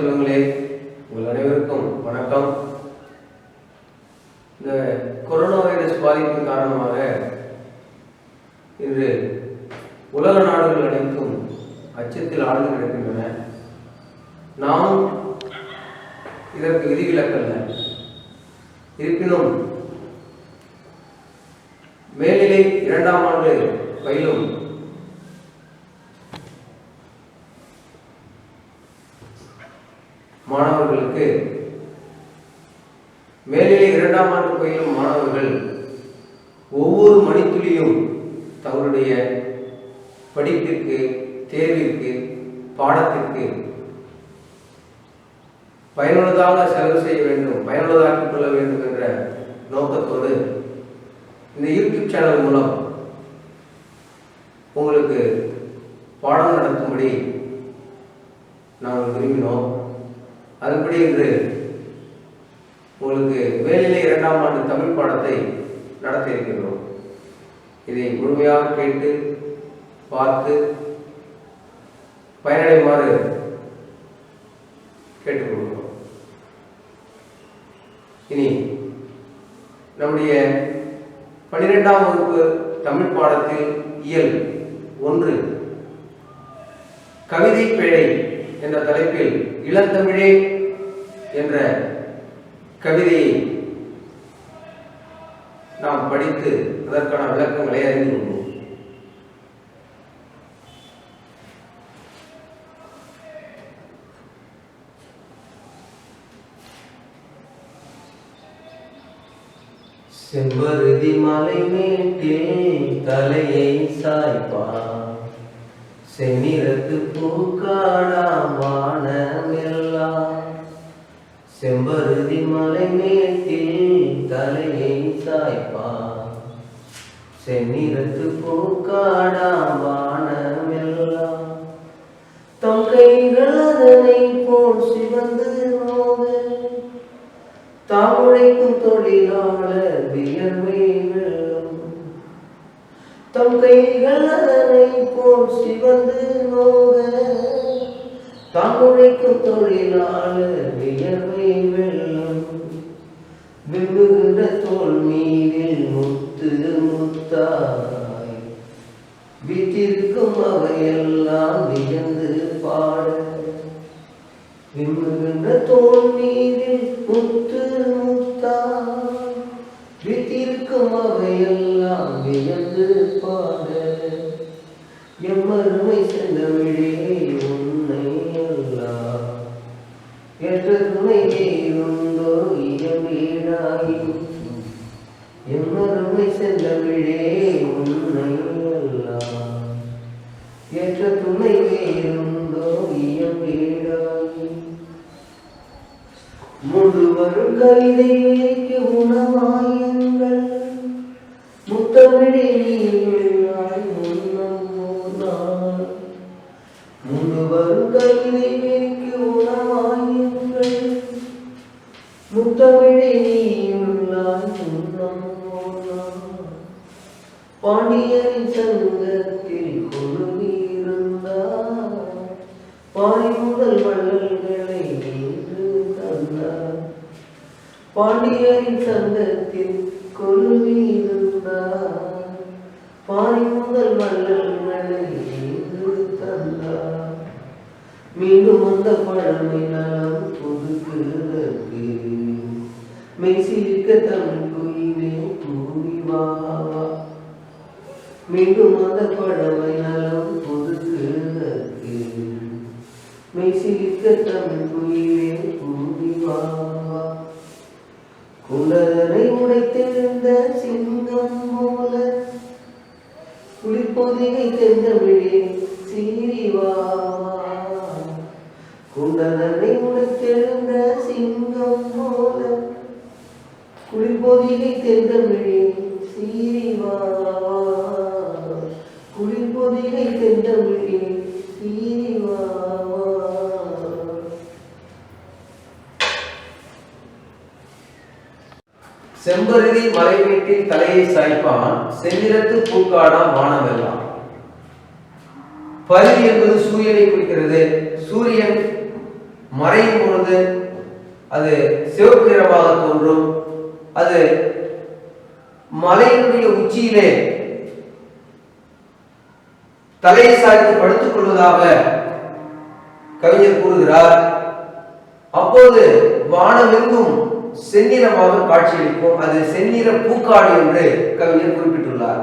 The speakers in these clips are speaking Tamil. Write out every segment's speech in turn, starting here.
செல்வங்களே, உங்கள் அனைவருக்கும் வணக்கம். இந்த கொரோனா வைரஸ் பாதிப்பின் காரணமாக இன்று உலக நாடுகள் அனைத்தும் அச்சத்தில் ஆழ்ந்து கிடக்கின்றன. நாம் இதற்கு விதிவிலக்கல்ல. இருப்பினும் மேல்நிலை 2ஆம் ஆண்டு பயிலும் மாணவர்களுக்கு மேல்நிலை 2ஆம் ஆண்டு பயிலும் மாணவர்கள் ஒவ்வொரு மணித்துளியும் தங்களுடைய படிப்பிற்கு, தேர்விற்கு, பாடத்திற்கு பயனுள்ளதாக செலவு செய்ய வேண்டும், பயனுள்ளதாக்கிக் கொள்ள வேண்டும் என்ற நோக்கத்தோடு இந்த யூடியூப் சேனல் மூலம் உங்களுக்கு பாடம் நடத்தும்படி நாங்கள் விரும்பினோம். அதுபடி இன்று உங்களுக்கு மேல்நிலை 2ஆம் ஆண்டு தமிழ் பாடத்தை நடத்த இருக்கின்றோம். இதை முழுமையாக கேட்டு பார்த்து பயனடைமாறு கேட்டுக்கொள்கிறோம். இனி நம்முடைய 12ஆம் வகுப்பு தமிழ் பாடத்தில் இயல் 1 கவிதை பேழை என்ற தலைப்பில் இளந்தமிழே என்ற கவிதையை நாம் படித்து அதற்கான விளக்கங்களை அறிந்து கொள்வோம். செம்பருதி மலை மேட்டில் தலையை சாய்ப்பான், செந்நிறத்து பூக்காடா வானமெல்லாம். செம்பருதி மலை மேட்டில் தலையை சாய்ப்பான், செந்நிறத்து பூக்காடா வானமெல்லாம். தம் கைகள் அதனை போல் சிவந்து நோக, தாம் உழைக்கும் தொழிலாளர் வியர்வை வெள்ளம். தம் கைகள் அதனை போல் சிவந்து நோக, தாம் உழைக்கும் தொழிலாளர் வியர்வை வெள்ளம். விழுகிற தோல் மீதில் முத்து முத்தாய் வீட்டிற்கும் அவையெல்லாம் வியந்து பாட. விழுகிற தோல் மீதில் முத்து முத்தாய் வீட்டிற்கும் அவையெல்லாம் வியந்து பாட. எம்மருமை சென்றவிழே உன்னை எல்லாம் என்ற துணை உண்டோ இயமீடாயும். எம்மருமை சென்றவிழே உன்னை எல்லாம் என்ற துணை உண்டோ இயமீடாயும். முழுவரும் கவிதைக்கு உணவாயுங்கள், முத்தமிழே நீளாய் முன்னால். முழுவரும் கவிதைக்கு உணவாயுங்கள், முத்தமிழே நீளாய் முன்னால். பாண்டியரின் சங்கத்தில் கொழுவிருந்தார், பாடி முதல் வள்ளல்களை இன்று தந்தார். பாண்டியரின் சங்கத்தில் கொழுவிருந்தார், பாடி முதல் வள்ளல்களை இன்று தந்தார். மீண்டும் அந்த பழமை நலம் புதுக்குதற்கு, மெய்சிலிருக்க தமிழ் குயிலே கூறிவாவா. மீண்டும் அந்த பழமை நலம் புதுக்குதற்கு, மெய்சிலிருக்க தமிழ் குயிலே கூறிவாவா. குண்டதனை உடைத்தெழுந்த சிங்கம் போல, குளிர்பொதிகை தென்றமிழே சீரிவாவா. குண்டதனை உடைத்தெழுந்த சிங்கம் போல, குளிர்பொதிகை தென்றமிழே சீரிவாவா. குளிர்பொதிகை தென்றமிழே சீரிவாவா. செம்பருதி மலை வீட்டில் தலையை சாய்ப்பான், செந்நிறத்து பூக்காடா வானமெல்லாம். பருதி என்பது சூரியனை குறிக்கிறது. சூரியன் மறையும் பொழுது அது சிவப்பு நிறமாக தோன்றும். அது மலையினுடைய உச்சியிலே தலையை சாய்த்து படுத்துக் கொள்வதாக கவிஞர் கூறுகிறார். அப்போது வானமெங்கும் செந்நிறமாக காட்சியளிக்கும். அது செந்நிற பூக்காடு என்று கவிஞர் குறிப்பிட்டுள்ளார்.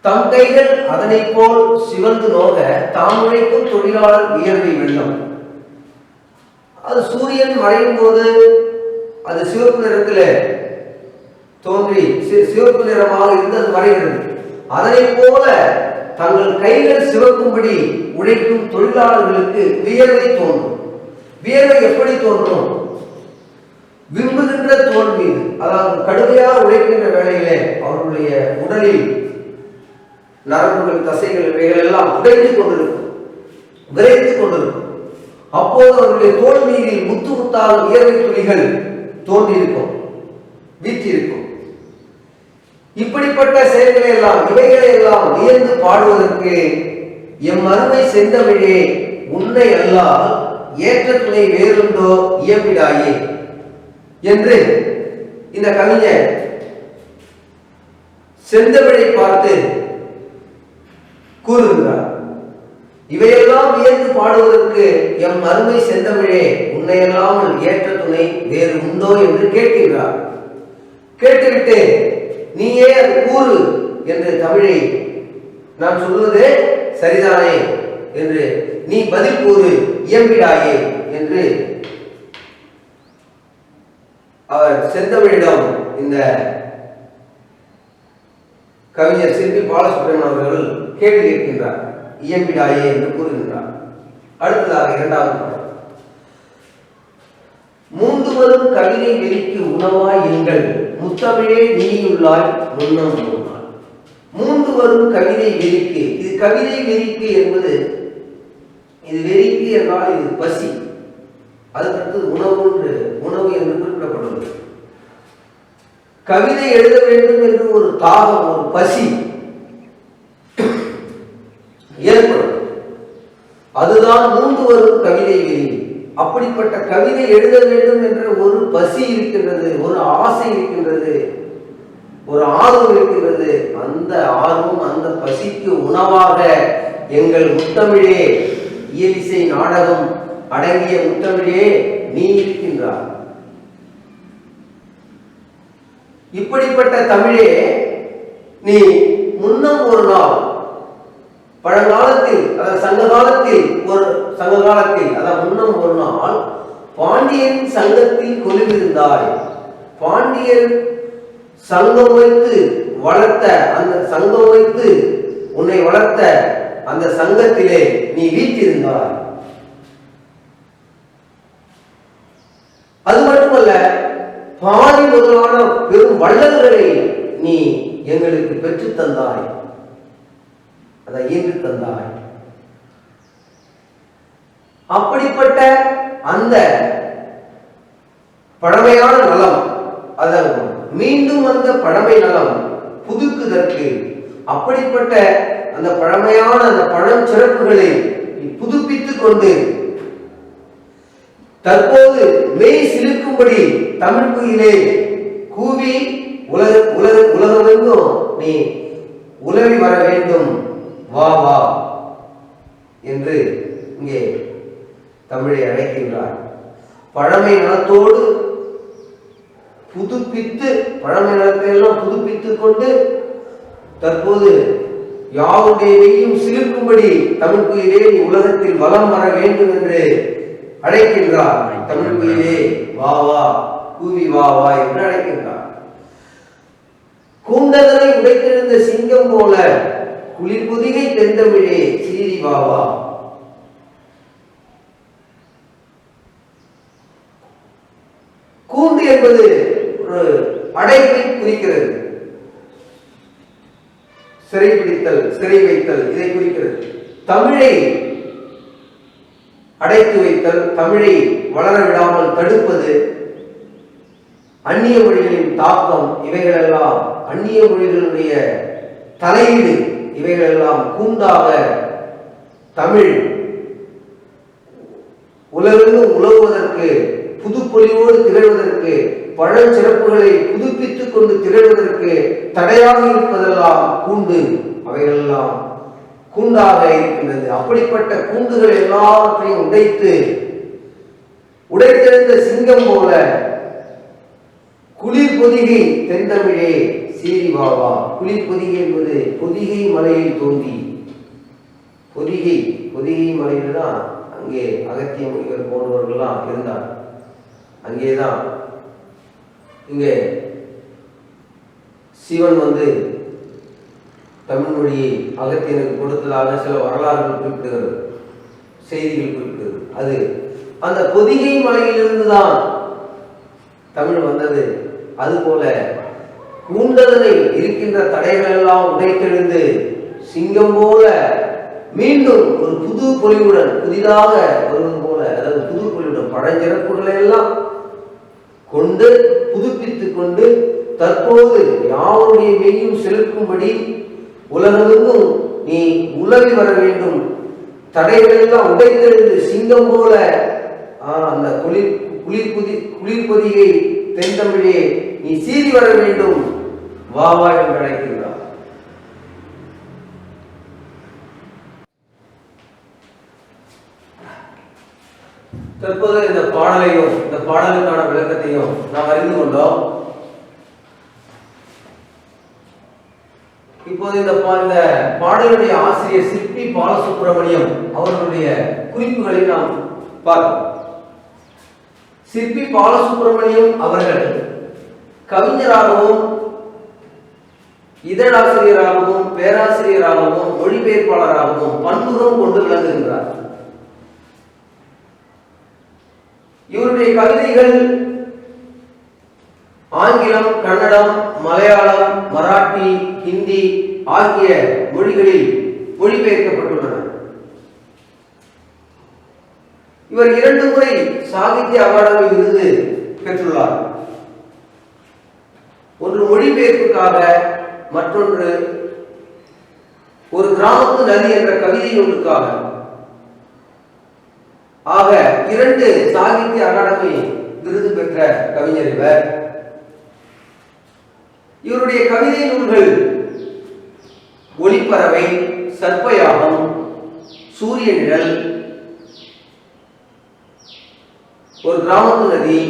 தம் கைகள் அதனை போல் சிவந்து நோக தாம் உழைக்கும் தொழிலாளர் வியர்வை வெள்ளம். அது சூரியன் மறையும் போது அது சிவப்பு நிறத்தில் தோன்றி சிவப்பு நிறமாக இருந்து அது மறைகிறது. அதனை போல தங்கள் கைகள் சிவக்கும்படி உழைக்கும் தொழிலாளர்களுக்கு வியர்வை தோன்றும். வியர்வை எப்படி தோன்றும்? விரும்புகின்ற தோல் மீது, அதாவது கடுமையாக உழைக்கின்ற வேளையிலே அவர்களுடைய உடலில் நரம்புகள், தசைகள் இவைகள் எல்லாம் உடைத்துக் கொண்டிருக்கும், விரைத்துக் கொண்டிருக்கும். அப்போது அவருடைய தோல் மீதில் முத்து முத்தாக வியர்வை துளிகள் தோன்றியிருக்கும், வீற்றிருக்கும். இப்படிப்பட்ட செயல்களை எல்லாம், இவைகளை எல்லாம் வியந்து பாடுவதற்கு எம் அருமை செந்தமிழே உன்னை அல்லால் ஏற்ற துணை வேறுண்டோ இயம்பிடாயே என்று இந்த கவிஞர் செந்தமிழை பார்த்து கூறுகிறார். இவையெல்லாம் வியந்து பாடுவதற்கு எம் அருமை செந்தமிழே உன்னையல்லாமல் ஏற்ற துணை வேறு உண்டோ என்று கேட்கிறார். கேட்டுவிட்டு நீயே அது கூறு என்று தமிழை நான் சொல்வது சரிதானே என்று நீ பதில் கூறு இயம்பிடாயே என்று அவர் செந்தமிழிடம் இந்த கவிஞர் சிற்பி பாலசுப்ரமணியன் அவர்கள் கேள்வி கேட்கின்றார். இயம்பிடாயே என்று கூறுகின்றார். அடுத்ததாக இரண்டாவது பாடல். மூன்று வரும் கவிதை வெளிக்கு உணவாய் எங்கள் முத்தமிழே நீயுள்ளாய் முன்னம் போனாள். மூன்று வரும் கவிதை வெறிக்கு. இது கவிதை வெறிக்கு என்பது, இது வெறிக்கு என்றால் இது பசி. அதுக்கடுத்து உணவு என்று குறிப்பிடப்பட்டுள்ளது. கவிதை எழுத வேண்டும் என்று ஒரு தாகம், ஒரு பசி ஏற்படும். அதுதான் மூன்று வரும் கவிதை வெறி. அப்படிப்பட்ட கவிதை எழுத வேண்டும் என்ற ஒரு பசி இருக்கின்றது, ஒரு ஆசை இருக்கின்றது, ஒரு ஆர்வம் இருக்கின்றது. அந்த ஆர்வம், அந்த பசிக்கு உணவாக எங்கள் முத்தமிழே, இயலிசை நாடகம் அடங்கிய முத்தமிழே நீ இருக்கின்றார். இப்படிப்பட்ட தமிழே நீ முன்னம் ஒரு நாள், பழங்காலத்தில், அதாவது சங்க காலத்தில் அதாவது முன்னம் ஒரு நாள் பாண்டியன் சங்கத்தில் கொலுவிருந்தாய். பாண்டியன் சங்கம் வைத்து வளர்த்த, அந்த சங்கம் வைத்து உன்னை வளர்த்த அந்த சங்கத்திலே நீ வீற்றிருந்தாய். அது மட்டுமல்ல, பாரி முதலான பெரும் வள்ளல்களை நீ எங்களுக்கு பெற்று தந்தாய், அதை ஈன்று தந்தாய். அப்படிப்பட்ட அந்த பழமையான நலம், அதாவது மீண்டும் அந்த பழமை நலம் புதுக்குதற்கு, அப்படிப்பட்ட அந்த பழமையான அந்த பழம் சிறப்புகளை புதுப்பித்துக் கொண்டு தற்போது மெய் சிலிர்க்கும்படி தமிழ் குயிலே கூவி உலகமெங்கும் நீ உலவி வர வேண்டும், வா வா என்று இங்கே தமிழை அழைக்கின்றார். பழமை நலத்தோடு புதுப்பித்து, பழமை நலத்தை எல்லாம் புதுப்பித்துக் கொண்டு தற்போது யாவுடைய வெய்யும் சிலிர்க்கும்படி தமிழ் குயிலே நீ உலகத்தில் வலம் வர வேண்டும் என்று அழைக்கின்றார். தமிழ் குயிலே வா வா, கூவி வா வா என்று அழைக்கின்றார். கூண்டதனை உடைத்திருந்த சிங்கம் போல குளிர் புதிகை தென்தமிழே சீரி வா வா. கூண்டு என்பது ஒரு அடைப்பை குறிக்கிறது. சிறைப்பிடித்தல், சிறை வைத்தல், இதை குறிக்கிறது. தமிழை அடைத்து வைத்தல், தமிழை வளர விடாமல் தடுப்பது, அந்நிய மொழிகளின் தாக்கம், இவைகளெல்லாம் அந்நிய மொழிகளுடைய தலையீடு, இவைகளெல்லாம் கூண்டாக தமிழ் உலகெங்கும் உலவுவதற்கு, புதுப்பொலிவோடு திகழ்வதற்கு, பழஞ்சிறப்புகளை புதுப்பித்துக் கொண்டு திகழ்வதற்கு தடையாக இருப்பதெல்லாம் கூண்டு. அவைகளெல்லாம் கூண்டாக இருக்கின்றது. அப்படிப்பட்ட கூண்டுகள் எல்லாவற்றையும் உடைத்தெழுந்த சிங்கம் போல குளிர் பொதிகை தென்தமிழே சீரி வாவா. குளிர் பொதிகை என்பது பொதிகை மலையில் தோன்றி, பொதிகை மலையில் தான் அங்கே அகத்திய முனிவர் போன்றவர்கள்லாம் இருந்தார். அங்கேதான் இங்கே சிவன் தமிழ் மொழியை அகத்தியனுக்கு கொடுத்ததாக சில வரலாறுகள் குறிப்பிடுகிறது, செய்திகள் குறிப்பிடுகிறது. அது அந்த பொதிகை மலையிலிருந்து தான் தமிழ் வந்தது. அதுபோல கூண்டதனை இருக்கின்ற தடைகள் எல்லாம் உடைத்தெழுந்து சிங்கம் போல மீண்டும் ஒரு புது பொலிவுடன், புதிதாக வருவது போல, அதாவது புது பொலிவுடன் பழஞ்சிறப்புகளை எல்லாம் கொண்டு புதுப்பித்துக் கொண்டு தற்போது யாருடைய மெய்யும் செலுக்கும்படி உலகெங்கும் நீ உலவி வர வேண்டும். தடைகள் எல்லாம் உடைத்தெழுந்து சிங்கம் போல அந்த குளிர் பொதிகை தென்தமிழே நீ சீறி வர வேண்டும், வா வா என்று அழைக்கிறார். தற்போது இந்த பாடலையும் இந்த பாடலுக்கான விளக்கத்தையும் நாம் அறிந்து கொண்டோம். இப்போது இந்த பாடலுடைய ஆசிரியர் சிற்பி பாலசுப்ரமணியம் அவர்களுடைய குறிப்புகளை நாம் பார்ப்போம். சிற்பி பாலசுப்ரமணியம் அவர்கள் கவிஞராகவும் இதழாசிரியராகவும் பேராசிரியராகவும் மொழிபெயர்ப்பாளராகவும் பன்முகம் கொண்டு விளங்குகின்றார். இவருடைய கவிதைகள் ஆங்கிலம், கன்னடம், மலையாளம், மராட்டி, ஹிந்தி ஆகிய மொழிகளில் மொழிபெயர்க்கப்பட்டுள்ளன. இவர் 2 முறை சாகித்ய அகாடமி விருது பெற்றுள்ளார். ஒன்று மொழிபெயர்ப்புக்காக, மற்றொன்று ஒரு கிராமத்து நதி என்ற கவிதை நூலுக்காக. ஆக 2 சாகித்ய அகாடமி விருது பெற்ற கவிஞர் இவர். இவருடைய கவிதை நூல்கள் ஒளிப்பறவை, சர்ப்பயாகம், சூரிய நிழல், ஒரு கிராமத்து நதி,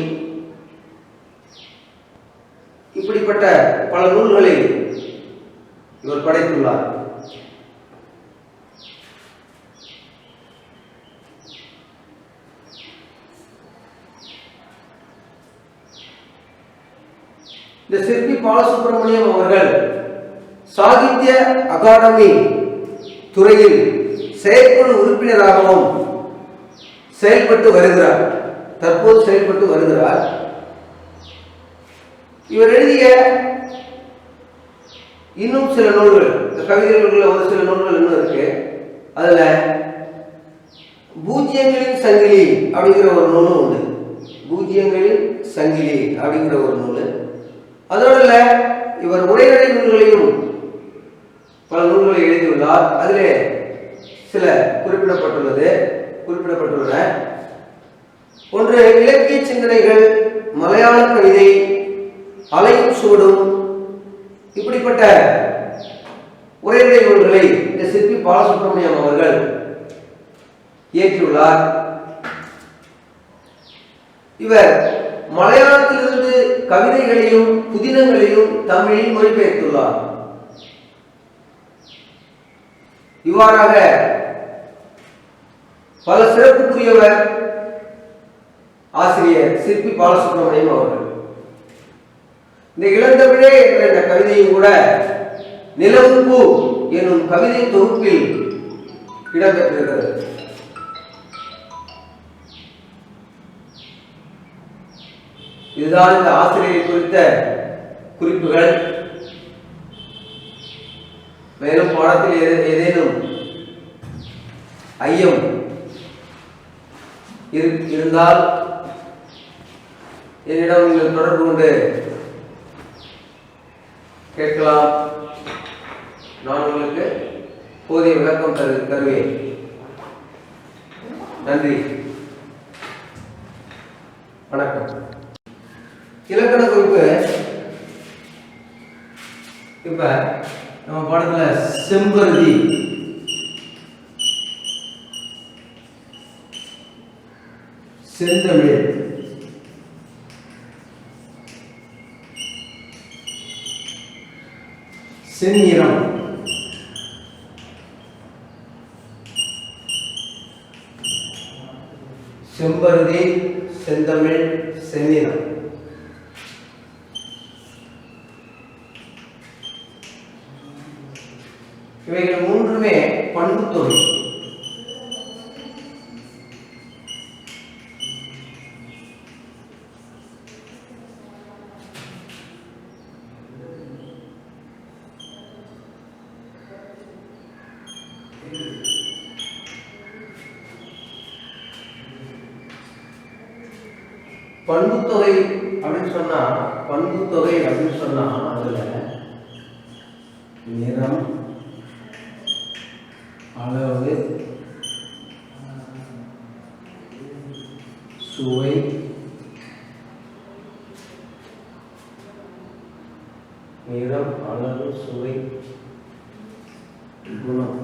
இப்படிப்பட்ட பல நூல்களை இவர் படைத்துள்ளார். இந்த சிற்பி பாலசுப்ரமணியம் அவர்கள் சாகித்ய அகாடமி துறையில் செயற்குழு உறுப்பினராகவும் செயல்பட்டு வருகிறார். தற்போது செயல்பட்டு வருகிறார். இவர் எழுதிய இன்னும் சில நூல்கள், இந்த கவிதைகளுக்குள்ள ஒரு சில நூல்கள் இன்னும் இருக்கு. அதுல பூஜ்யங்களின் சங்கிலி அப்படிங்கிற ஒரு நூலும் உண்டு. பூஜ்யங்களின் சங்கிலி அப்படிங்கிற ஒரு நூல். அதோட இவர் உரைநடை நூல்களையும் பல நூல்களை எழுதியுள்ளார். அதிலே சில குறிப்பிடப்பட்டுள்ளன. ஒன்று இலக்கிய சிந்தனைகள், மலையாள கவிதை, அலையும் சூடும், இப்படிப்பட்ட உரைநடை நூல்களை இந்த சிற்பி பாலசுப்ரமணியம் அவர்கள் இயற்றியுள்ளார். இவர் மலையாளத்திலிருந்து கவிதைகளையும் புதினங்களையும் தமிழில் மொழிபெயர்த்துள்ளார். இவ்வாறாக பல சிறப்புக்குரியவர் ஆசிரியர் சிற்பி பாலசுப்ரமணியம் அவர்கள். இந்த இளந்தமிழே என்ற இந்த கவிதையும் கூட நிலவுப்பூ என்னும் கவிதை தொகுப்பில் இடம்பெற்றிருக்கிறது. இதுதான் இந்த ஆசிரியரை குறித்த குறிப்புகள். மேலும் பாடத்தில் ஏதேனும் ஐயம் இருந்தால் என்னிடம் நீங்கள் தொடர்பு கொண்டு கேட்கலாம். நான் உங்களுக்கு போதிய விளக்கம் தருவேன். நன்றி, வணக்கம். இலக்கண குறிப்பு. இப்ப நம்ம பாடத்துல செம்பருதி, செந்தமிழ், செந்நிறம், செம்பருதி, செந்தமிழ், செந்நிறம். இவைகள் மூன்றுமே பண்புத்தொகை. பண்புத்தொகை அப்படின்னு சொன்னா, பண்புத்தொகை அப்படின்னு சொன்னா அதுல நிறம், அளவு, சுவை, நிறம், அளவு, சுவை, குணம்.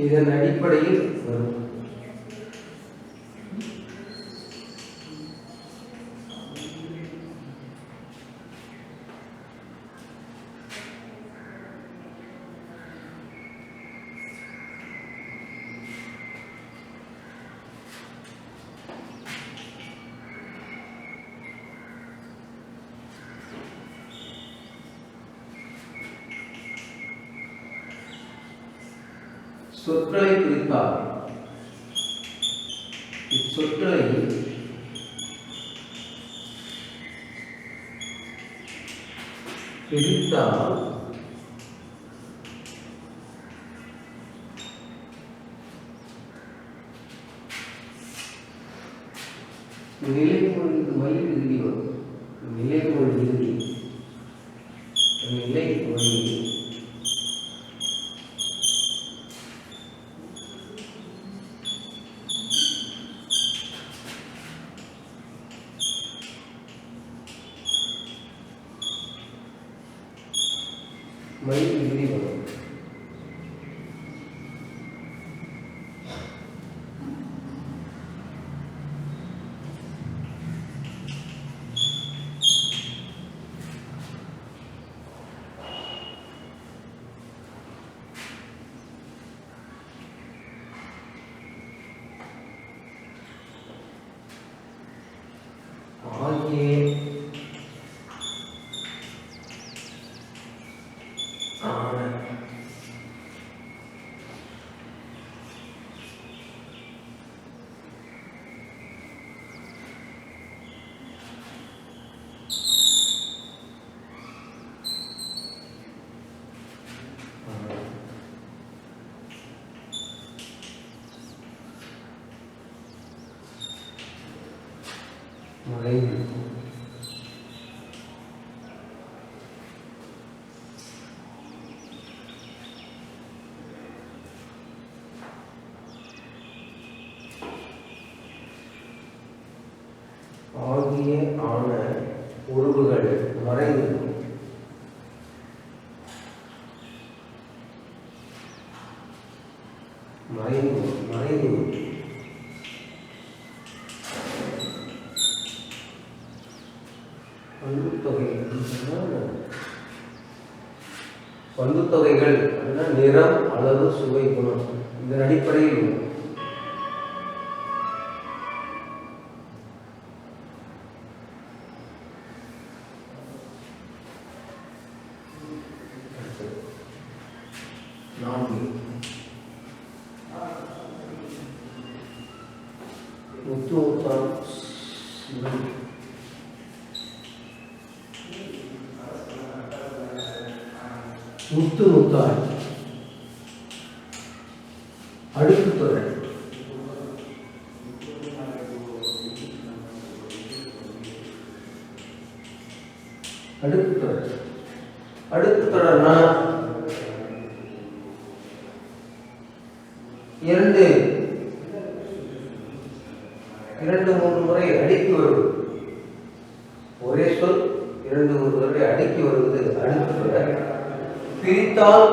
இதன் அடிப்படையில் வரும். சொற்களை பிரித்தால், இச்சொற்களை பிரித்தால் நிலைமொழி மொழி விகுதி வரும். நிலைமொழி விகுதி, நிலைமொழி மொழி விகுதி வரும். ஆகிய மறைவு ஆகிய ஆன உருவுகள் மறைவு மறைவு மறைவு பண்புத்தொகைகள் நிறம், அளவு, சுவை, குணம். இதன் அடிப்படையில் முத்து முத்தாய் அடுக்கு தொடர். அடுக்கு தொடர். அடுக்கு தொடர்னா இரண்டு மூன்று முறை அடுக்கி வருவது. ஒரே சொல் இரண்டு மூன்று முறை அடுக்கி வருவது அடுக்கு தொடர். பிரித்தால்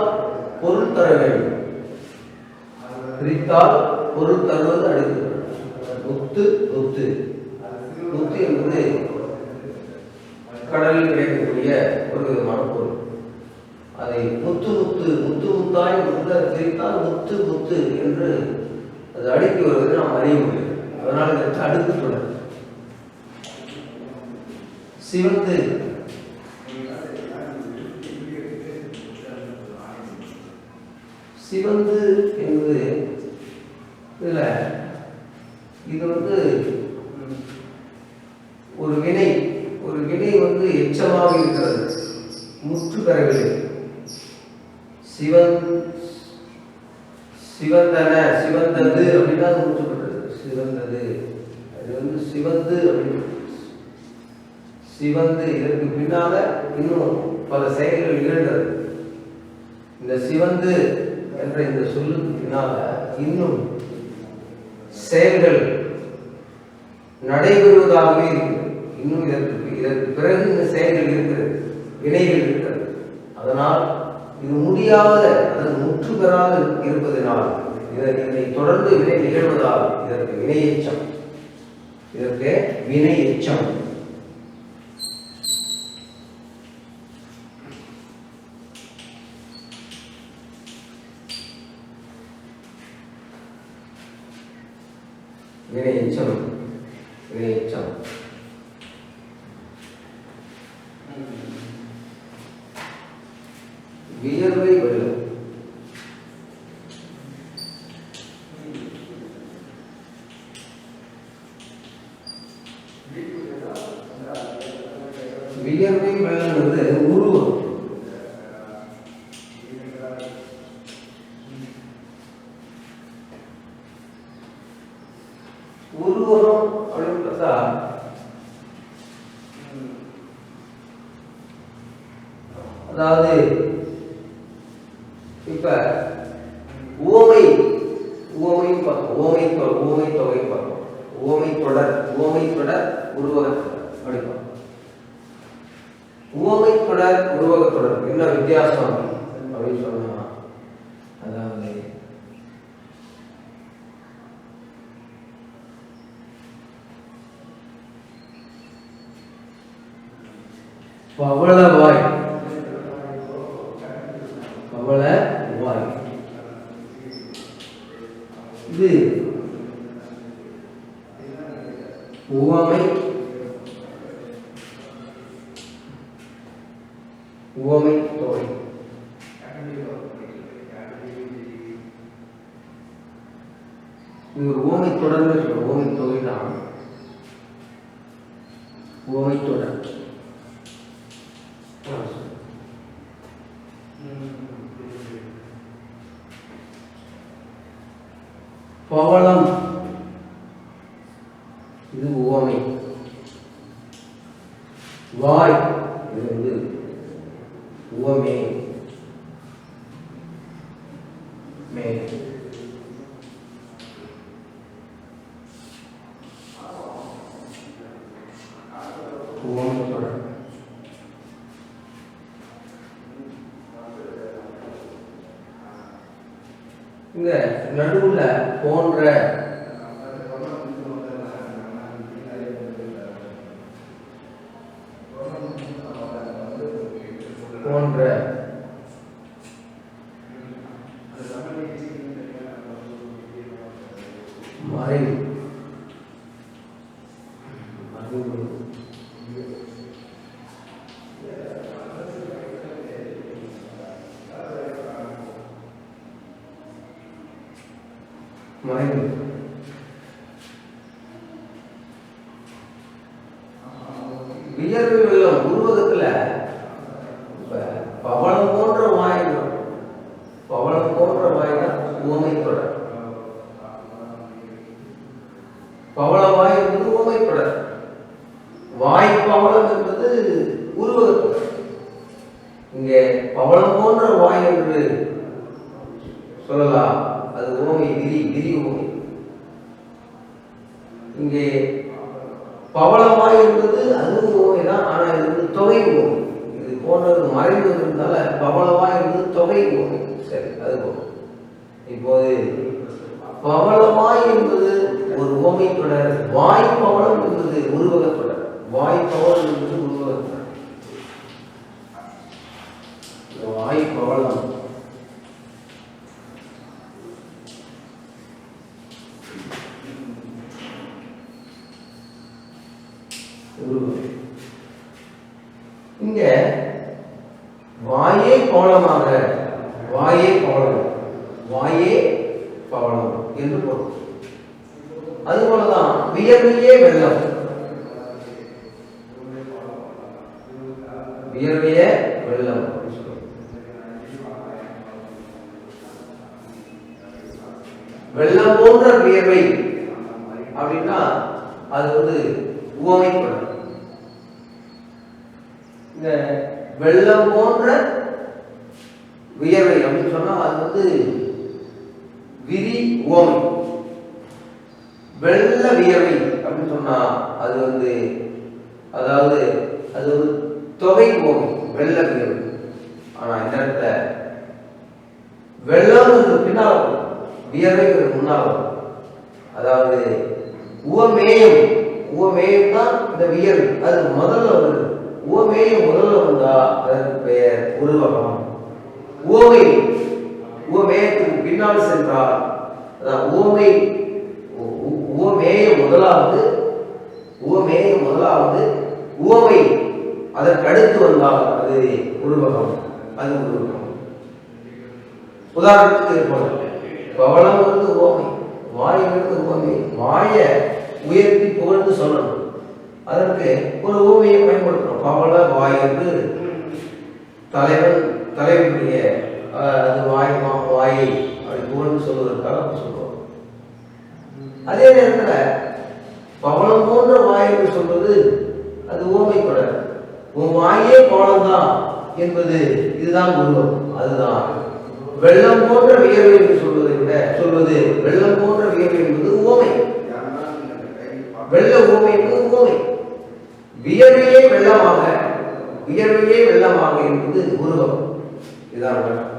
பொருள் தர வேண்டும். பிரித்தால் பொருள் தருவது அடுக்கு தொடர். முத்து முத்து. முத்து என்பது கடலில் கிடைக்கக்கூடிய ஒரு விதமான பொருள். அதை முத்து முத்து முத்து முத்தாய் பிரித்தால் முத்து முத்து என்று அது அடுக்கி வருவதை நாம் அறிய முடியும். அதனால் இதற்கு அடுக்கு தொடர். சிவந்து சிவந்து என்பது இதுல இது ஒரு வினை எச்சமாக இருக்கிறது, முற்று பெறவில்லை. சிவந்தன சிவந்தது அப்படின்னா முற்று பெற்றது. சிவந்தது அது சிவந்து அப்படின்னு சிவந்து. இதற்கு பின்னால இன்னும் பல செயல்கள் நிகழ்ந்தது. இந்த சிவந்து என்ற இந்த சொல்லுக்கு பின்னால இன்னும் செயல்கள் நடைபெறுவதாகவே இருக்கிறது. இன்னும் இதற்கு பிறகு இந்த செயல்கள் இருக்கிறது, வினைகள் இருக்கிறது. அதனால் இது முடியாத அல்லது முற்று பெறாத இருப்பதனால் இதனை தொடர்ந்து வினை நிகழ்வதால் இதற்கு வினை எச்சம். இதற்கு வினை எச்சம். வினை எச்சம். வினை எச்சம். வியர்வை வெள்ளம். வியர்வை வெள்ளம் வந்து உருவம். உருவம் அப்படின்னு பார்த்தா அதாவது இப்ப உவமை பார்ப்போம். உவமை தொகை பார்ப்போம். உவமை தொடர் உருவக படிப்போம். உவமை தொடர் உருவக தொடர் என்ன வித்தியாசம் அப்படின்னு சொன்னா, அதாவது பவளவாய் இது உவமை தொகை. இது ஒரு உவமை தொடர்ந்து சொல்லுவோம். உவமை தொகை தான் உவமை தொடர். பவளம் இது உவமை. வாய் இது உவமை. உவமை தொடர். இங்க நடுவுல போன்ற மறைவு மறைவு. வியர்வை வெள்ளம் உருவகத்துல பவளம் போன்ற வாய் தான் உவமை தொடர். பவளவாய் என்பது உவமைப்படர், வாய்ப்பவளம் என்பது உருவகப்படர். இங்கே பவளம் போன்ற வாய் என்று சொல்லலாம், அது உவமை, விரி உவமை. இங்கே பவளவாய் என்பது அதுவும் உவமை தான், ஆனால் இது வந்து தொகை உவமை. இது போன்றது மறைவு இருந்தால பவளவாய் என்பது தொகை உவமை. சரி, அது போகும். இப்போது பவளவாய் என்பது ஒரு உவமை தொடர், வாய் பவளம் என்பது உருவக தொடர். வாய் பவளம் என்பது உருவக தொடர். வாய் பவளம் இங்க வாயே பவளமாக, வாயே பவளம், வாயே பவளம் என்று பொருள். அதுபோலதான் வியர்வையே வெள்ளம், வியர்வையே வெள்ளம். வெள்ளம் போன்ற வியர்வை அப்படின்னா அது வந்து உவமைப்படும். இந்த வெள்ளம் போன்ற வியர்வை அப்படின்னு சொன்னா அது வந்து விரி உவமை. வெள்ள வியர்வை அப்படின்னு சொன்னா அது வந்து அதாவது அது ஒரு தொகை உவமை, வெள்ள வியர்வை. ஆனா இந்த இடத்துல வெள்ளம் பின்னால் வியர்வை முன்னால், அதாவது உவமேயம், உவமேயம் தான் இந்த வியர்வை, அது முதல்ல வருது. உவமேயம் முதல்ல வந்தா அதற்கு பெயர் உருவகம். உவமை உவமேயத்துக்கு பின்னால் சென்றால் அதான் உவமை, உவமேயம் முதலாவது, உவமேயம் முதலாவது, உவமை அதற்கு அடுத்து வந்தால் அது உருவகம், அது உருவகம். உதாரணத்துக்கு போல பவளம் வந்து உவமை, வாய் வந்து உவமை. வாயை உயர்த்தி புகழ்ந்து சொல்லணும், அதற்கு ஒரு உவமையை பயன்படுத்தணும். பவள வாய் என்று தலைவனுடைய அது வாயை அப்படி புகழ்ந்து சொல்வதற்காக சொல்லுவோம். அதே நேரத்தில் பவளம் போன்ற வாய் என்று சொல்வது அது உவமைப்பட, உன் வாயே பவளம்தான் என்பது இதுதான் உருவம். அதுதான் வெள்ளம் போன்ற வியர்வை என்று சொல்வதை விட சொல்வது வெள்ளம் போன்ற வியர்வை என்பது உவமை. வெள்ள உவமை என்பது உவமை. வியர்வையே வெள்ளமாக, வியர்வையே வெள்ளமாக என்பது உருவம். இதுதான்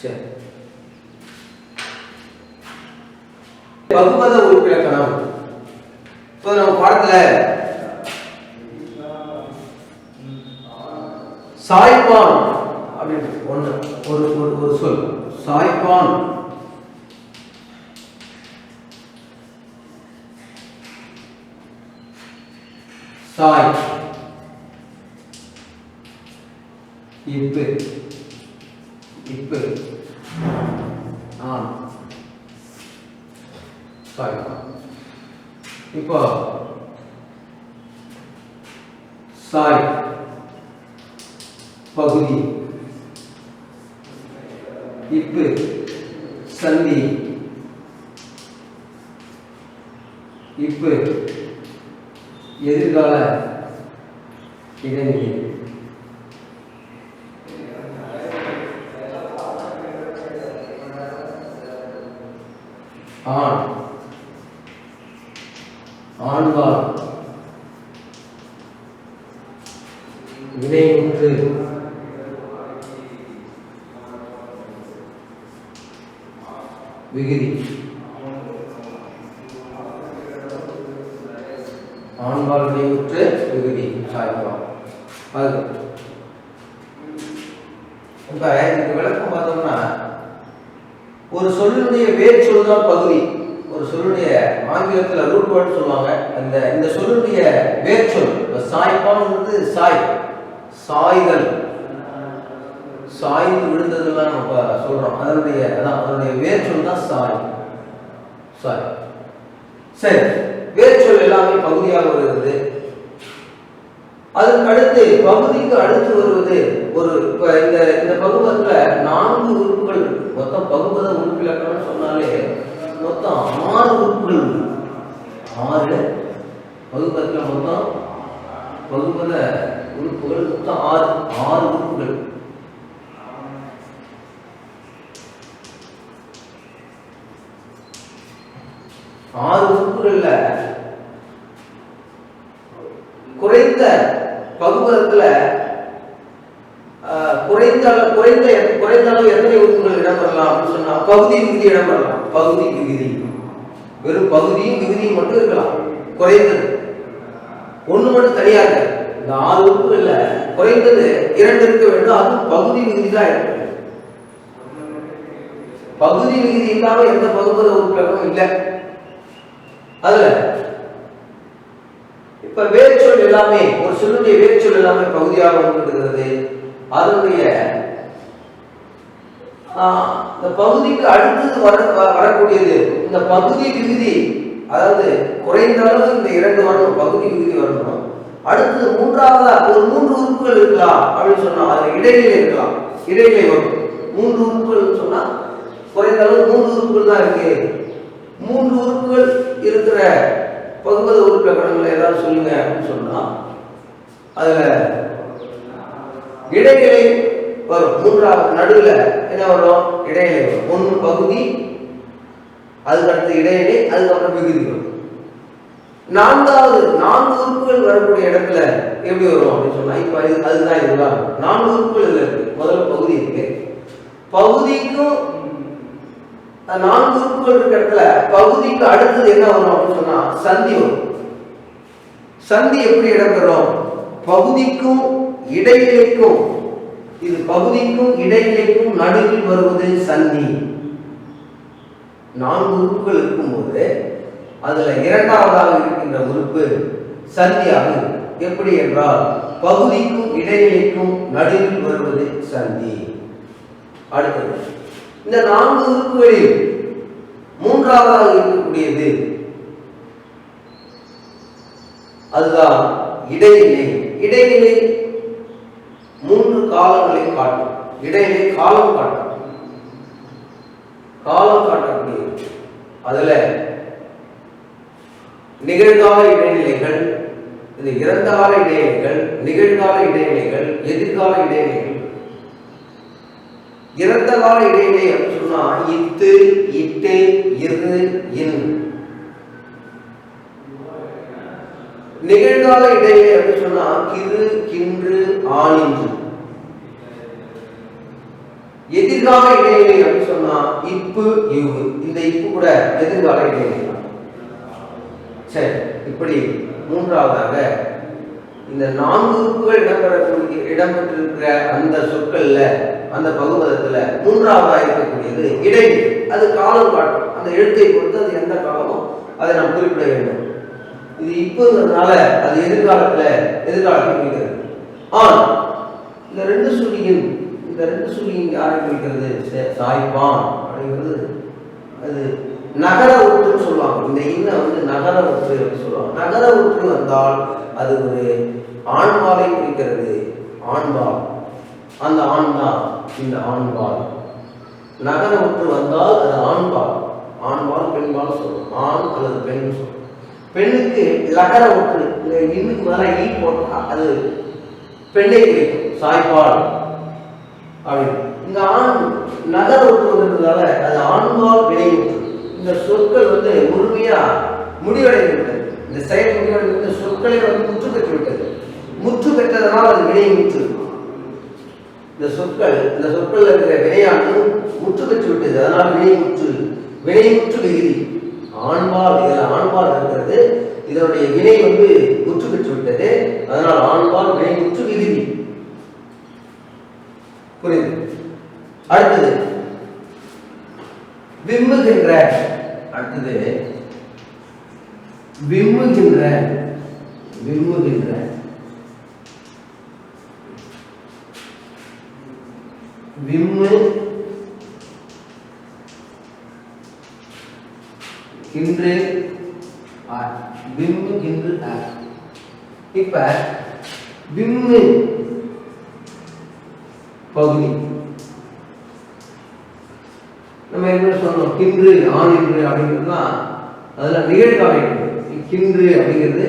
சரி. பகுபத உறுப்பிலக்கணம். இப்போ நம்ம பாடத்துல சாய்ப்பான் அப்படின்னு ஒன்று ஒரு சொல். சாய்ப்பான், சாய், இப்பு, இப்பு, ஆன், சாய்ப்பான். இப்போ சாய் பகுதி, இப்பு சந்தி, இப்பு எதிர்கால இடைநிலை, ஆண், ஆண்பால், வினைமுற்று, விகுதி. ஆண்பால் வினைமுற்று விகுதி சாய்ப்பான். அது இப்ப இதுக்கு விளக்கம் பார்த்தோம்னா ஒரு சொல்லுடைய வேர் சொல் தான் பகுதி. ஒரு சொல்லுடைய ஆங்கிலத்தில் ரூட் வேர்ட் சொல்லுவாங்க. இந்த சொல்லுடைய வேர் சொல் சாய்ப்பான் வந்து சாய், சாய்தல், சாய்ந்து விழுந்ததெல்லாம் நம்ம சொல்றோம். அதனுடைய வேர் சொல் தான் சாய், சாய். சரி, வேர் சொல் எல்லாமே பகுதியாக வருகிறது. அதுக்கு அடுத்து பகுதிக்கு அடுத்து வருவது ஒரு இந்த பகுபதத்துல 4 உறுப்புகள். மொத்தம் பகுபத உறுப்பிலக்கணம் சொன்னாலே 6 உறுப்புகள்ல குறைந்த பகுபதத்துல குறைந்த அளவு எத்தனை உறுப்புகள் இடம்பெறலாம் அப்படின்னு சொன்னா பகுதி விகுதி இடம்பெறலாம். பகுதி விகுதி, வெறும் பகுதியும் விகுதியும் மட்டும் இருக்கலாம். குறைந்தது ஒண்ணு மட்டும் தனியா இருக்க. இந்த 6 உறுப்புகள்ல குறைந்தது 2 இருக்க வேண்டும். அது பகுதி விகுதி தான் இருக்கு. பகுதி விகுதி இல்லாம எந்த பகுபத உறுப்பினரும் இல்லை. அதுல இப்ப வேர்ச்சொல் எல்லாமே, ஒரு சொல்லுடைய வேர்ச்சொல் எல்லாமே பகுதியாக வந்துடுகிறது. அதனுடைய இந்த பகுதிக்கு அடுத்தது வரக்கூடியது இந்த பகுதி விகுதி. அதாவது குறைந்த அளவு இந்த 2 வரணும், பகுதி விகுதி வரணும். அடுத்தது மூன்றாவதா ஒரு 3 உறுப்புகள் இருக்கலாம் அப்படின்னு சொன்னா அது இடைநிலை இருக்கலாம். இடைநிலை வரும். 3 உறுப்புகள் சொன்னா குறைந்த அளவு 3 உறுப்புகள் தான் இருக்கு. 3 உறுப்புகள் இருக்கிற பகுபத உறுப்பினர்களை ஏதாவது சொல்லுங்க அப்படின்னு சொன்னா அதுல இடைநிலை வரும். மூன்றாவது நடுவில் என்ன வரும்? இடைநிலை வரும். ஒன்று பகுதி, அதுக்கடுத்து இடைநிலை, அதுக்கப்புறம் விகுதி வரும். 4வது 4 உறுப்புகள் வரக்கூடிய இடத்துல எப்படி வரும் அப்படின்னு சொன்னா இப்ப அதுதான் இதுதான் 4 உறுப்புகள் இதுல இருக்கு. முதல்ல பகுதி இருக்கு. பகுதிக்கும் 4 உறுப்புகள் இருக்கிற இடத்துல பகுதிக்கு அடுத்தது என்ன வரும் அப்படின்னு சொன்னா சந்தி வரும். சந்தி எப்படி இடம்பெறும்? பகுதிக்கும் இடைநிலைக்கும், இது பகுதிக்கும் இடைநிலைக்கும் நடுவில் வருவது சந்தி. 4 உறுப்புகள் இருக்கும்போது அதுல 2வதாக இருக்கின்ற உறுப்பு சந்தியாக எப்படி என்றால் பகுதிக்கும் இடைநிலைக்கும் நடுவில் வருவது சந்தி. அடுத்தது இந்த 4 உறுப்புகளில் 3வதாக இருக்கக்கூடியது அதுதான் இடைநிலை. இடைநிலை 3 காலங்களை காட்டும். இடைநிலை காலம் காட்டும். காலம் காட்டக்கூடியது. அதுல நிகழ்கால இடைநிலைகள், இது இறந்த கால இடைநிலைகள், நிகழ்கால இடைநிலைகள், எதிர்கால இடைநிலைகள். இறந்த கால இடைநிலை அப்படின்னு சொன்னா இத்து, இட்டு, இரு, இன். நிகழ்கால இடைநிலை அப்படின்னு சொன்னா கிரு, கின்று, ஆனின்று. எதிர்கால இடைநிலை அப்படின்னு சொன்னா இப்பு, இவ்வு. இந்த இப்பு கூட எதிர்கால இடைநிலை. சரி, இப்படி 3வதாக இந்த 4 உறுப்புகள் இடம்பெற்றிருக்கிற அந்த சொற்கள்ல, அந்த பகுபதத்துல 3வதாக இருக்கக்கூடியது இடைநிலை. அது காலம் காட்டும். அந்த எழுத்தை பொறுத்து அது எந்த காலமோ அதை நாம் குறிப்பிட வேண்டும். இது இப்போங்கிறதுனால அது எதிர்காலத்தில் குறிக்கிறது. ஆன் இந்த 2 சுழியின் யாரை குறிக்கிறது? சாய்ப்பான் அப்படிங்கிறது. அது நகர ஒற்றுன்னு சொல்லுவாங்க. இந்த இன்ன நகர ஒற்று அப்படின்னு சொல்லுவாங்க. நகர ஒற்று வந்தால் அது ஒரு ஆண்பாலை குறிக்கிறது. ஆண்பால், அந்த ஆண் தான் இந்த ஆண்பால். நகர ஒற்று வந்தால் அது ஆண்பால். ஆண்பால் பெண்பால் சொல்லுவோம். ஆண் அல்லது பெண் சொல்லுவோம். பெண்ணுக்கு லகர ஒற்று இன்னுக்கு மேல ஈ போட்டா அது பெண்ணை குறிக்கும். சாய்பால் அப்படின்னு. இங்க ஆண் நகர ஒற்று வந்ததுனால அது ஆண்பால் வினை ஒற்று. இந்த சொற்கள் முழுமையா முடிவடைந்து விட்டது. இந்த செயல் முடிவடைந்து இந்த சொற்களை முற்று பெற்று விட்டது. முற்று பெற்றதனால் அது வினை முற்று. இந்த சொற்கள் இருக்கிற வினையானது முற்று பெற்று விட்டது. அதனால் வினை முற்று விகுதி. ஆண்பால், இதில் ஆண்பால் இருக்கிறது. இதனுடைய வினை முற்று பெற்று விட்டது. அதனால் ஆண்பால் வினை முற்று விகுதி. புரியுது? அடுத்தது விம்முகின்ற. அடுத்தது விம்முகின்ற. விம்முகின்ற விம்மு கின்று விம்மு கின்று. இப்ப விம்மு பகுதி நம்ம என்ன சொன்னோம்? கின்று, ஆணின்று அப்படிங்கிறதுலாம் அதுல நிகழ்கால இடைநிலை. கின்று அப்படிங்கிறது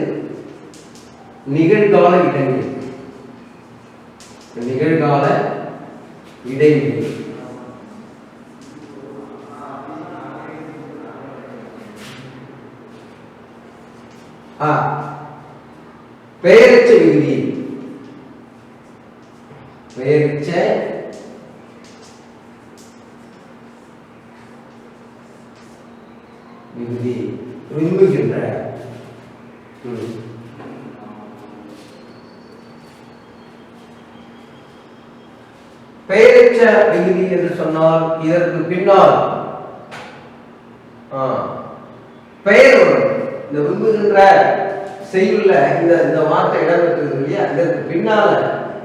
நிகழ்கால இடைநிலை. நிகழ்கால இடைநிலை. பெயரச்ச விகுதி. பெயரச்ச விகுதி விரும்புகின்ற. பெயரச்ச விகுதி என்று சொன்னால் இதற்கு பின்னால் பெயர் வரும். இந்த விரும்புகின்ற செய்யுள்ள இந்த வார்த்தை இடம்பெற்றது இல்லையா, இதற்கு பின்னால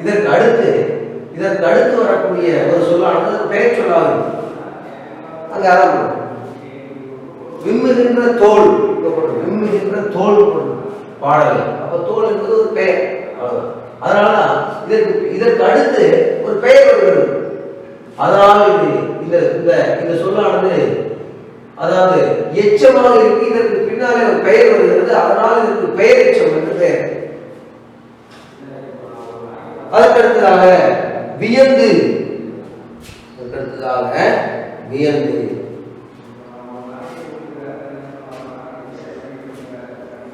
இதற்கு அடுத்து வரக்கூடிய ஒரு சொல்லானது பெயர் சொல்லாது. அங்க ஆரம்பம் விம்முகின்ற தோல், விம்முகின்ற தோல் பாடல். அப்ப தோல் என்பது ஒரு பெயர். அதனாலதான் இதற்கு அடுத்து ஒரு பெயர் வருகிறது. அதனால இந்த சொல்லானது அதாவது எச்சமாக இருக்கு. இதற்கு பின்னாலே ஒரு பெயர் வருகிறது. அதனால் இதற்கு பெயர் எச்சம் என்று பெயர். அதற்கடுத்ததாக வியந்து, வியந்து,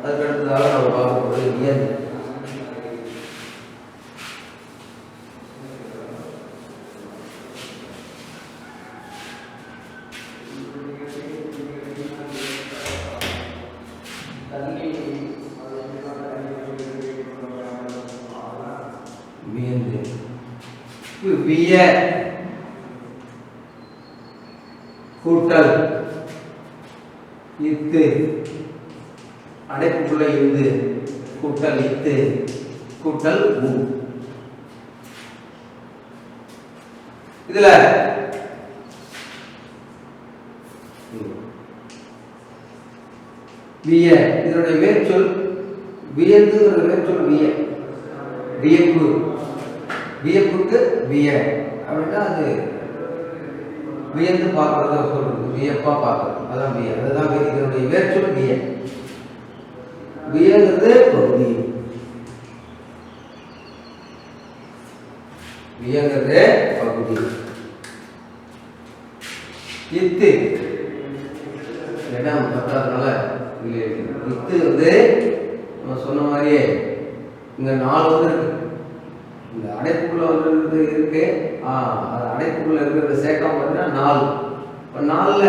அதற்கடுத்ததாக நம்ம பார்க்கும்போது வியந்து. விய கூட்டல் இத்து, அடைப்புக்குள்ள இந்து கூட்டல் இத்து கூட்டல் உ. இதுல விய இதனுடைய வேர்ச்சொல் வியந்துங்கிற வேர்ச்சொல் விய. வியப்பு, வியப்புக்கு விய அப்படின்னா அது வியந்து பார்க்கறத சொல்றது, வியப்பா பார்க்கறது, அதான் விய. அதுதான் இதனுடைய வேர்ச்சொல் விய. வியங்கிறது பகுதி, வியங்கிறது பகுதி. இத்து இடம் பத்தாதனால இத்து வந்து நம்ம சொன்ன மாதிரியே இங்க 4 வந்து இருக்கு. இந்த அடைப்புக்குள்ள வந்து இருக்கு. அது அடைப்புக்குள்ள இருக்கிறத சேர்க்காம பார்த்தீங்கன்னா 4. இப்போ 4ல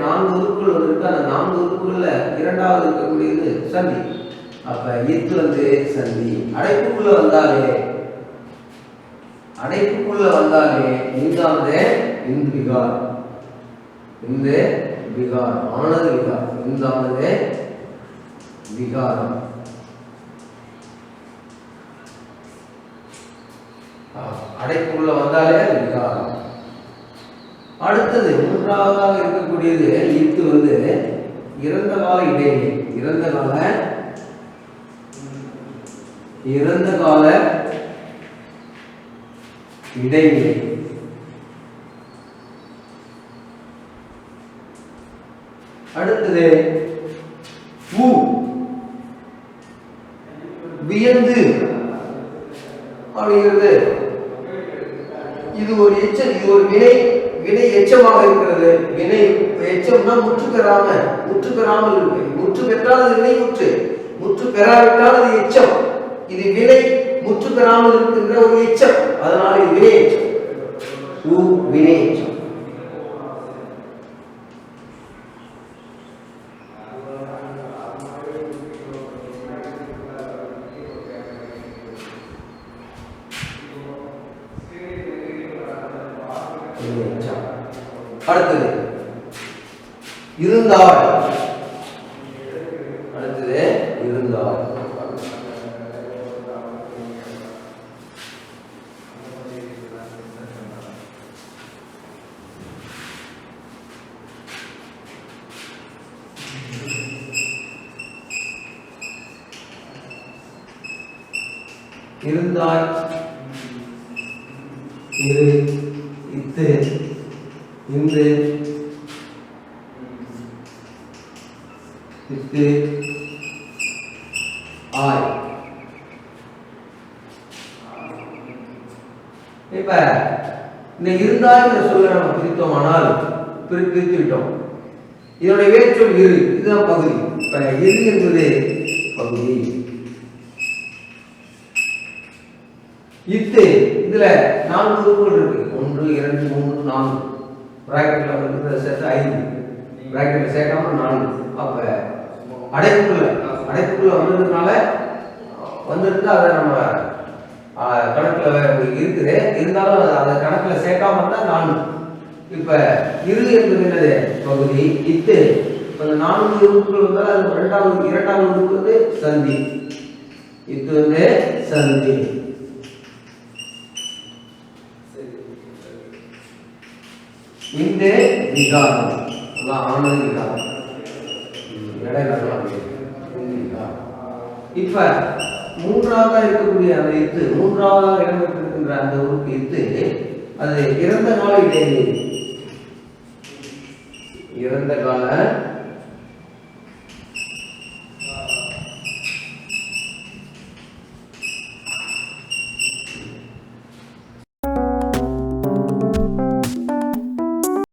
4 உறுப்புகள் வந்து இருக்கு. அந்த 4 உறுப்புகள்ல இரண்டாவது இருக்கக்கூடியது சந்தி. அப்ப இத்து வந்து சந்தி. அடைப்புக்குள்ள வந்தாலே இந்தானது இந்து விகார், இந்த விகார் ஆனது விகார், இந்தானது விகாரம். அடைப்புக்குள்ள வந்தாலே விகாரம். அடுத்தது மூன்றாவதாக இருக்கக்கூடியது இத்து வந்து இறந்த கால இடைநிலை. இறந்த கால இடைநிலை. அடுத்தது உ வியந்து அப்படிங்கிறது. இது ஒரு எச்சம், இது ஒரு வினை எச்சமாக இருக்கிறது. வினை எச்சம்னா முற்று பெறாமல் இருக்கு. முற்று பெற்றால் அது வினை முற்று பெறாவிட்டால் அது எச்சம். இது வினை முற்று பெறாமல் இருக்கின்ற ஒரு எச்சம். அதனால இது வினை எச்சம். வினை எச்சம். அடுத்தது இருந்தால். இருந்தால் இரு இத்து இந்து இத்து ஆய். இப்ப இந்த இருந்தால் சொல்ல நம்ம பிரித்தோமானால் பிரித்து விட்டோம். இதனுடைய வேர்ச்சொல் இரு, இதுதான் பகுதி. இப்ப இரு என்பது பகுதி. இத்து இதுல 4 உறுப்புகள் இருக்கு. 1 2 3 4 பிராக்கெட்ல வந்து சேர்த்து 5, பிராக்கெட்ல சேர்க்காம 4. அப்ப அடைப்புக்குள்ள வந்திருந்தா அதை நம்ம கணக்குல இருக்குது. இருந்தாலும் அதை கணக்குல சேர்க்காம இருந்தா 4. இப்ப இரு என்பது என்னது? பகுதி. இத்து இப்ப 4 உறுப்புகள் வந்தால் அது இரண்டாவது உறுப்பு வந்து சந்தி. இது வந்து சந்தி. இந்த விகாரம் ஆனது விகாரம் இப்ப மூன்றாவதா இருக்கக்கூடிய அந்த இத்து, மூன்றாவதாக இடம்பெற்றிருக்கின்ற அந்த உறுப்பு இத்து, அது இறந்த கால இடைவெளி. இறந்த கால